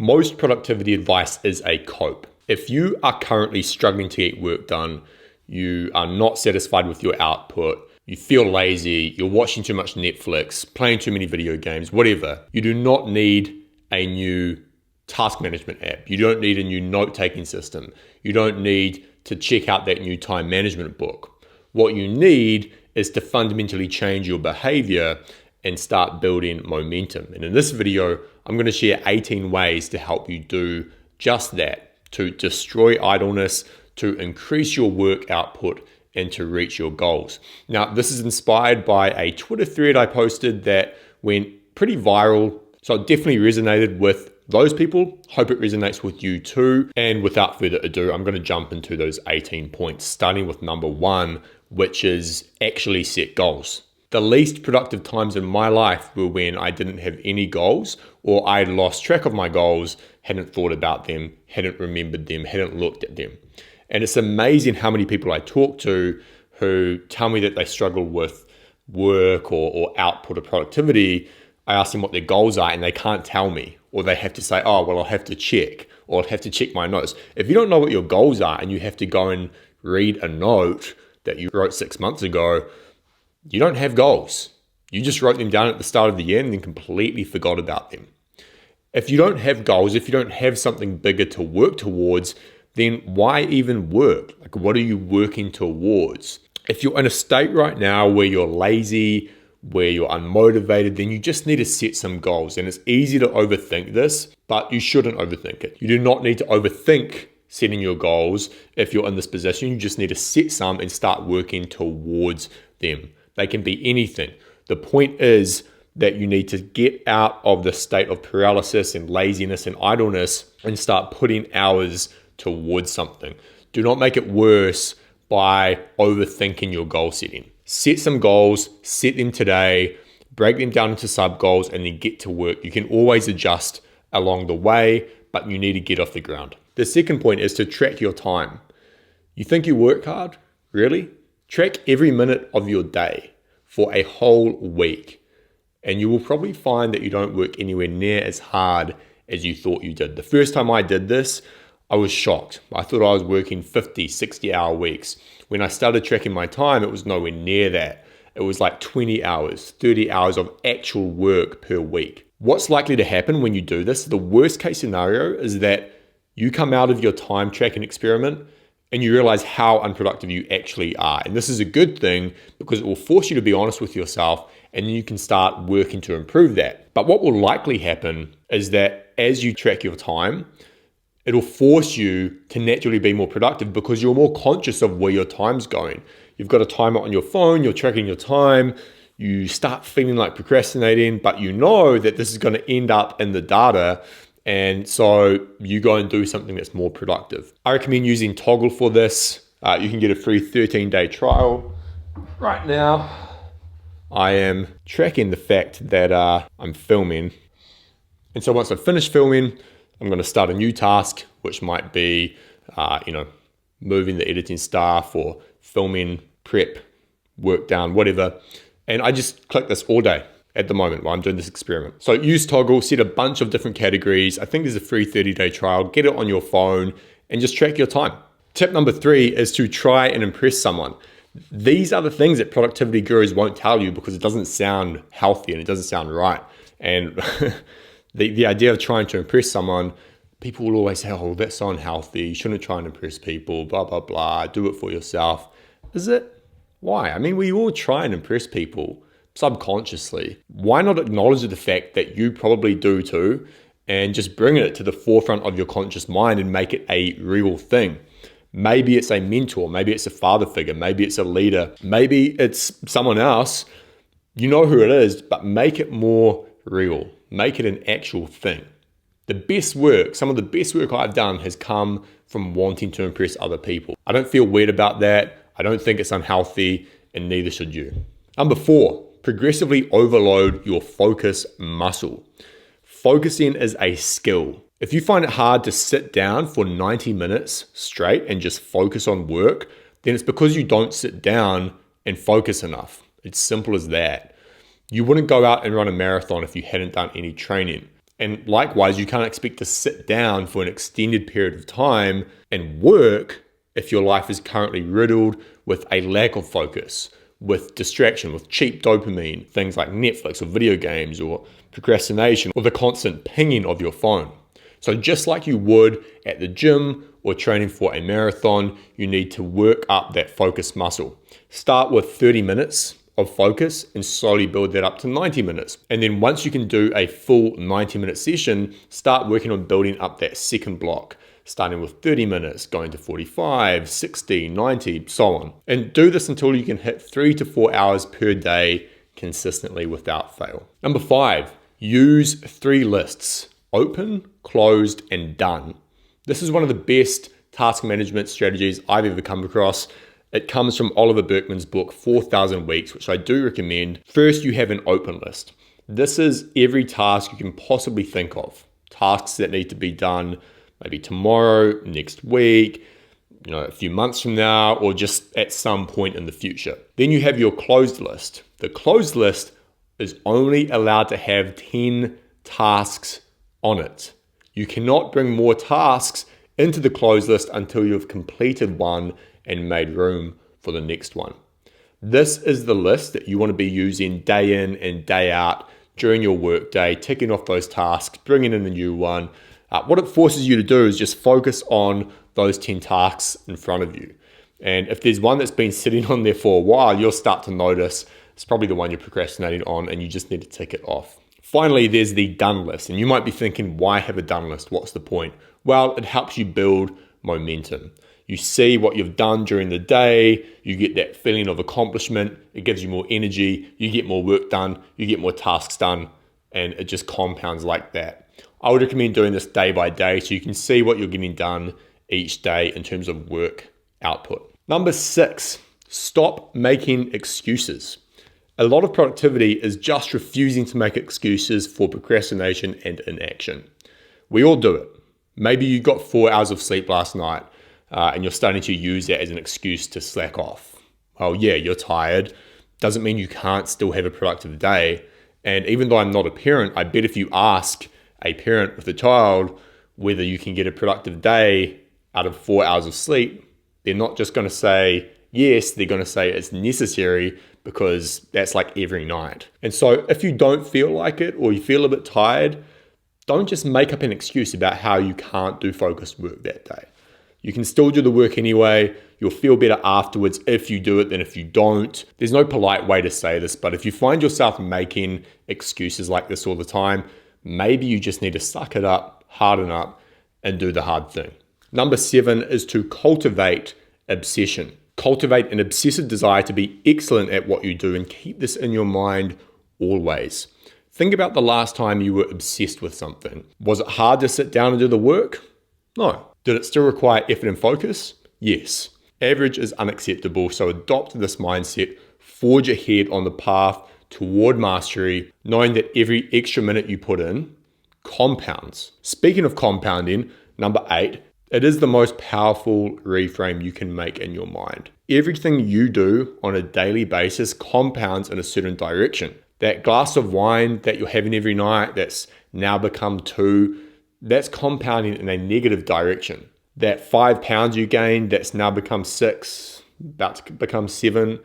Most productivity advice is a cope. If you are currently struggling to get work done, you are not satisfied with your output, you feel lazy, you're watching too much Netflix, playing too many video games, whatever, you do not need a new task management app. You don't need a new note-taking system. You don't need to check out that new time management book. What you need is to fundamentally change your behavior and start building momentum. And in this video, I'm going to share 18 ways to help you do just that, to destroy idleness, to increase your work output, and to reach your goals. Now, this is inspired by a Twitter thread I posted that went pretty viral. So it definitely resonated with those people. Hope it resonates with you too. And without further ado, I'm going to jump into those 18 points, starting with number 1, which is actually set goals. The least productive times in my life were when I didn't have any goals, or I had lost track of my goals, hadn't thought about them, hadn't remembered them, hadn't looked at them. And it's amazing how many people I talk to who tell me that they struggle with work or output or productivity. I ask them what their goals are and they can't tell me, or they have to say, oh, well, I'll have to check, or I'll have to check my notes. If you don't know what your goals are and you have to go and read a note that you wrote 6 months ago, you don't have goals. You just wrote them down at the start of the year and then completely forgot about them. If you don't have goals, if you don't have something bigger to work towards, then why even work? Like, what are you working towards? If you're in a state right now where you're lazy, where you're unmotivated, then you just need to set some goals. And it's easy to overthink this, but you shouldn't overthink it. You do not need to overthink setting your goals. If you're in this position, you just need to set some and start working towards them. They can be anything. The point is that you need to get out of the state of paralysis and laziness and idleness and start putting hours towards something. Do not make it worse by overthinking your goal setting. Set some goals, set them today, break them down into sub goals, and then get to work. You can always adjust along the way, but you need to get off the ground. The second point is to track your time. You think you work hard? Really? Track every minute of your day for a whole week, and you will probably find that you don't work anywhere near as hard as you thought you did. The first time I did this, I was shocked. I thought I was working 50, 60-hour weeks. When I started tracking my time, it was nowhere near that. It was like 20 hours, 30 hours of actual work per week. What's likely to happen when you do this? The worst case scenario is that you come out of your time tracking experiment and you realize how unproductive you actually are. And this is a good thing because it will force you to be honest with yourself, and then you can start working to improve that. But what will likely happen is that as you track your time, it'll force you to naturally be more productive because you're more conscious of where your time's going. You've got a timer on your phone, you're tracking your time, you start feeling like procrastinating, but you know that this is going to end up in the data. And so you go and do something that's more productive. I recommend using Toggle for this. You can get a free 13-day trial. Right now, I am tracking the fact that I'm filming. And so once I've finished filming, I'm going to start a new task, which might be, moving the editing staff or filming, prep, work down, whatever. And I just click this all day at the moment while I'm doing this experiment. So use Toggle, set a bunch of different categories. I think there's a free 30-day trial. Get it on your phone and just track your time. Tip number 3 is to try and impress someone. These are the things that productivity gurus won't tell you because it doesn't sound healthy and it doesn't sound right. And the idea of trying to impress someone, people will always say, oh, that's so unhealthy. You shouldn't try and impress people, blah, blah, blah. Do it for yourself. Is it? Why? I mean, we all try and impress people subconsciously. Why not acknowledge the fact that you probably do too and just bring it to the forefront of your conscious mind and make it a real thing? Maybe it's a mentor, maybe it's a father figure, maybe it's a leader, maybe it's someone else. You know who it is, but make it more real. Make it an actual thing. The best work, some of the best work I've done has come from wanting to impress other people. I don't feel weird about that. I don't think it's unhealthy, and neither should you. Number 4, progressively overload your focus muscle. Focusing is a skill. If you find it hard to sit down for 90 minutes straight and just focus on work, then it's because you don't sit down and focus enough. It's simple as that. You wouldn't go out and run a marathon if you hadn't done any training. And likewise, you can't expect to sit down for an extended period of time and work if your life is currently riddled with a lack of focus, with distraction, with cheap dopamine, things like Netflix or video games or procrastination or the constant pinging of your phone. So just like you would at the gym or training for a marathon, you need to work up that focus muscle. Start with 30 minutes of focus and slowly build that up to 90 minutes. And then once you can do a full 90-minute session, start working on building up that second block, starting with 30 minutes, going to 45, 60, 90, so on. And do this until you can hit 3 to 4 hours per day consistently without fail. Number 5, use 3 lists: open, closed, and done. This is one of the best task management strategies I've ever come across. It comes from Oliver Burkeman's book, 4,000 Weeks, which I do recommend. First, you have an open list. This is every task you can possibly think of. Tasks that need to be done maybe tomorrow, next week, a few months from now, or just at some point in the future. Then you have your closed list. The closed list is only allowed to have 10 tasks on it. You cannot bring more tasks into the closed list until you've completed one and made room for the next one. This is the list that you want to be using day in and day out during your work day, ticking off those tasks, bringing in a new one. What it forces you to do is just focus on those 10 tasks in front of you. And if there's one that's been sitting on there for a while, you'll start to notice it's probably the one you're procrastinating on and you just need to tick it off. Finally, there's the done list. And you might be thinking, why have a done list? What's the point? Well, it helps you build momentum. You see what you've done during the day, you get that feeling of accomplishment, it gives you more energy, you get more work done, you get more tasks done, and it just compounds like that. I would recommend doing this day by day so you can see what you're getting done each day in terms of work output. Number 6, stop making excuses. A lot of productivity is just refusing to make excuses for procrastination and inaction. We all do it. Maybe you got 4 hours of sleep last night and you're starting to use that as an excuse to slack off. Oh yeah, you're tired. Doesn't mean you can't still have a productive day. And even though I'm not a parent, I bet if you ask a parent with a child whether you can get a productive day out of 4 hours of sleep, they're not just going to say yes, they're going to say it's necessary because that's like every night. And so if you don't feel like it or you feel a bit tired, don't just make up an excuse about how you can't do focused work that day. You can still do the work anyway. You'll feel better afterwards if you do it than if you don't. There's no polite way to say this, but if you find yourself making excuses like this all the time, maybe you just need to suck it up, harden up, and do the hard thing. Number 7 is to cultivate obsession. Cultivate an obsessive desire to be excellent at what you do and keep this in your mind always. Think about the last time you were obsessed with something. Was it hard to sit down and do the work? No. Did it still require effort and focus? Yes. Average is unacceptable, so adopt this mindset, forge ahead on the path toward mastery, knowing that every extra minute you put in compounds. Speaking of compounding, number 8, it is the most powerful reframe you can make in your mind. Everything you do on a daily basis compounds in a certain direction. That glass of wine that you're having every night that's now become 2, that's compounding in a negative direction. That 5 pounds you gained that's now become 6, about to become 7,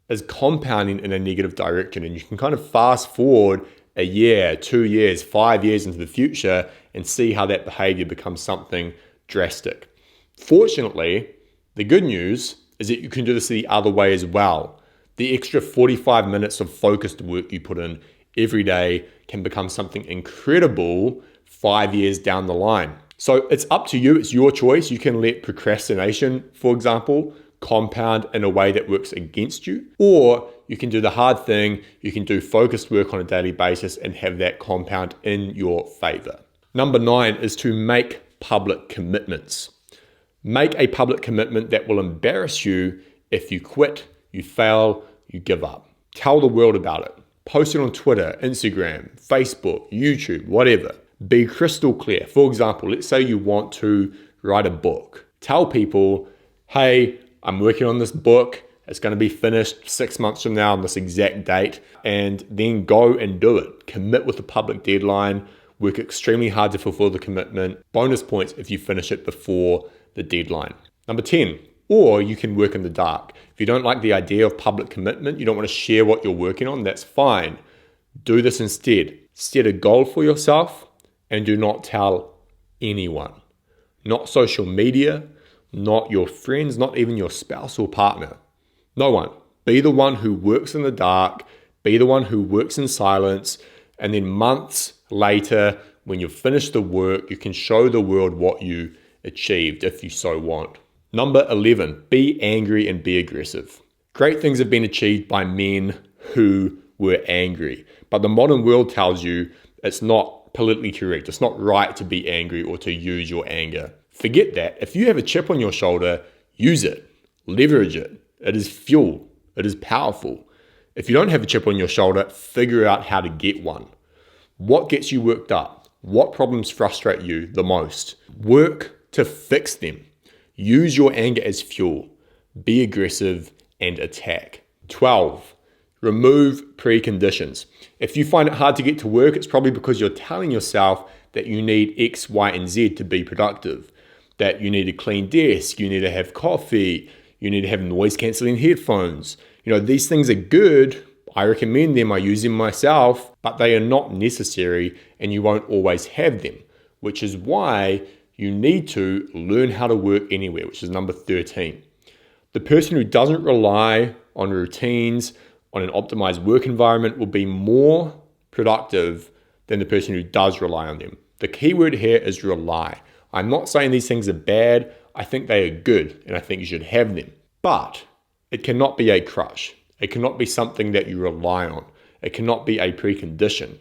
is compounding in a negative direction. And you can kind of fast forward a year, 2 years, 5 years into the future and see how that behavior becomes something drastic. Fortunately, the good news is that you can do this the other way as well. The extra 45 minutes of focused work you put in every day can become something incredible 5 years down the line. So it's up to you. It's your choice. You can let procrastination, for example, compound in a way that works against you, or you can do the hard thing. You can do focused work on a daily basis and have that compound in your favor. Number 9 is to make public commitments. Make a public commitment that will embarrass you if you quit, you fail, you give up. Tell the world about it. Post it on Twitter, Instagram, Facebook, YouTube, whatever. Be crystal clear. For example, let's say you want to write a book. Tell people, hey, I'm working on this book. It's going to be finished 6 months from now on this exact date, and then go and do it. Commit with a public deadline work extremely hard to fulfill the commitment. Bonus points if you finish it before the deadline. Number 10, or you can work in the dark. If you don't like the idea of public commitment, you don't want to share what you're working on, that's fine. Do this instead. Set a goal for yourself and do not tell anyone. Not social media, not your friends, not even your spouse or partner. No one. Be the one who works in the dark, be the one who works in silence, and then months later, when you've finished the work, you can show the world what you achieved if you so want. Number 11, be angry and be aggressive. Great things have been achieved by men who were angry, but the modern world tells you it's not politically correct. It's not right to be angry or to use your anger. Forget that. If you have a chip on your shoulder, use it, leverage it. It is fuel. It is powerful. If you don't have a chip on your shoulder, figure out how to get one. What gets you worked up? What problems frustrate you the most? Work to fix them. Use your anger as fuel. Be aggressive and attack. 12, remove preconditions. If you find it hard to get to work, it's probably because you're telling yourself that you need X, Y, and Z to be productive. That you need a clean desk, you need to have coffee, you need to have noise-canceling headphones. These things are good. I recommend them. I use them myself, but they are not necessary and you won't always have them, which is why you need to learn how to work anywhere, which is number 13. The person who doesn't rely on routines, on an optimized work environment will be more productive than the person who does rely on them. The key word here is rely. I'm not saying these things are bad. I think they are good and I think you should have them. But it cannot be a crutch. It cannot be something that you rely on. It cannot be a precondition.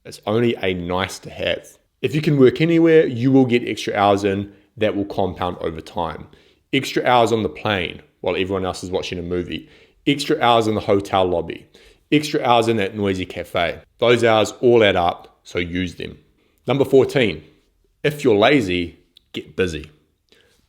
It's only a nice to have. If you can work anywhere, you will get extra hours in that will compound over time. Extra hours on the plane while everyone else is watching a movie. Extra hours in the hotel lobby. Extra hours in that noisy cafe. Those hours all add up, so use them. Number 14, if you're lazy, get busy.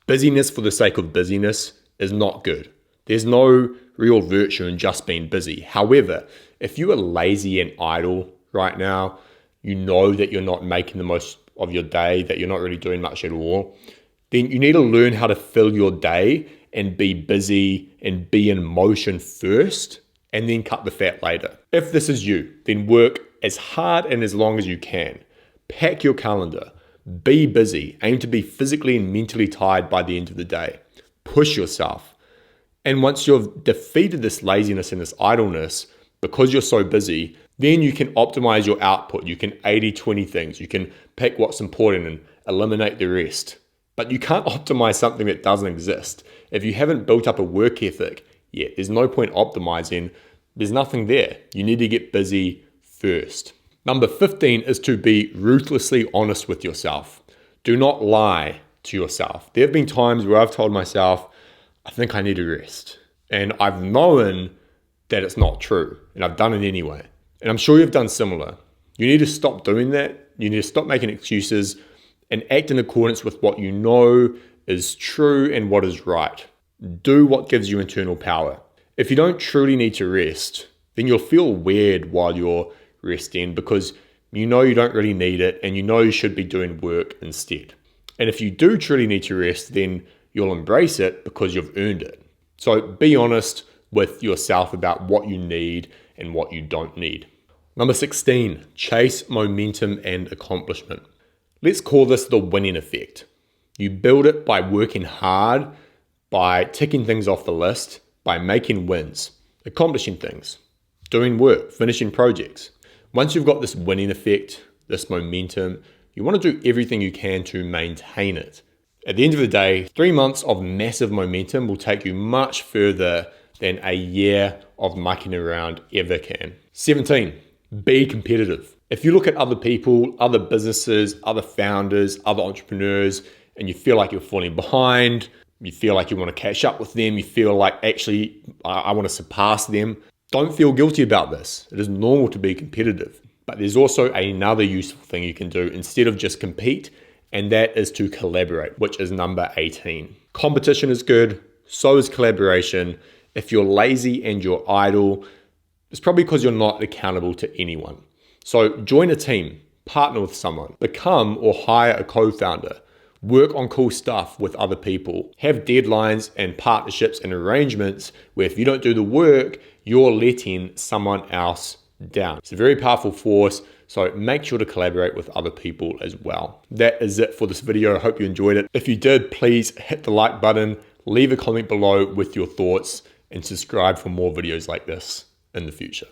Busyness for the sake of busyness is not good. There's no real virtue in just being busy. However, if you are lazy and idle right now, you know that you're not making the most of your day, that you're not really doing much at all, then you need to learn how to fill your day and be busy and be in motion first and then cut the fat later. If this is you, then work as hard and as long as you can. Pack your calendar. Be busy. Aim to be physically and mentally tired by the end of the day. Push yourself. And once you've defeated this laziness and this idleness, because you're so busy, then you can optimize your output. You can 80-20 things. You can pick what's important and eliminate the rest. But you can't optimize something that doesn't exist. If you haven't built up a work ethic yet, there's no point optimizing. There's nothing there. You need to get busy first. Number 15 is to be ruthlessly honest with yourself. Do not lie to yourself. There have been times where I've told myself, I think I need a rest. And I've known that it's not true. And I've done it anyway. And I'm sure you've done similar. You need to stop doing that. You need to stop making excuses and act in accordance with what you know is true and what is right. Do what gives you internal power. If you don't truly need to rest, then you'll feel weird while you're resting because you know you don't really need it and you know you should be doing work instead. And if you do truly need to rest, then you'll embrace it because you've earned it. So be honest with yourself about what you need and what you don't need. Number 16, chase momentum and accomplishment. Let's call this the winning effect. You build it by working hard, by ticking things off the list, by making wins, accomplishing things, doing work, finishing projects. Once you've got this winning effect, this momentum, you want to do everything you can to maintain it. At the end of the day, 3 months of massive momentum will take you much further than a year of mucking around ever can. 17, be competitive. If you look at other people, other businesses, other founders, other entrepreneurs, and you feel like you're falling behind, you feel like you want to catch up with them, you feel like actually I want to surpass them, don't feel guilty about this. It is normal to be competitive. But there's also another useful thing you can do instead of just compete, and that is to collaborate, which is number 18. Competition is good, so is collaboration. If you're lazy and you're idle, it's probably because you're not accountable to anyone. So join a team, partner with someone, become or hire a co-founder, work on cool stuff with other people, have deadlines and partnerships and arrangements where if you don't do the work, you're letting someone else down. It's a very powerful force, so make sure to collaborate with other people as well. That is it for this video. I hope you enjoyed it. If you did, please hit the like button, leave a comment below with your thoughts, and subscribe for more videos like this in the future.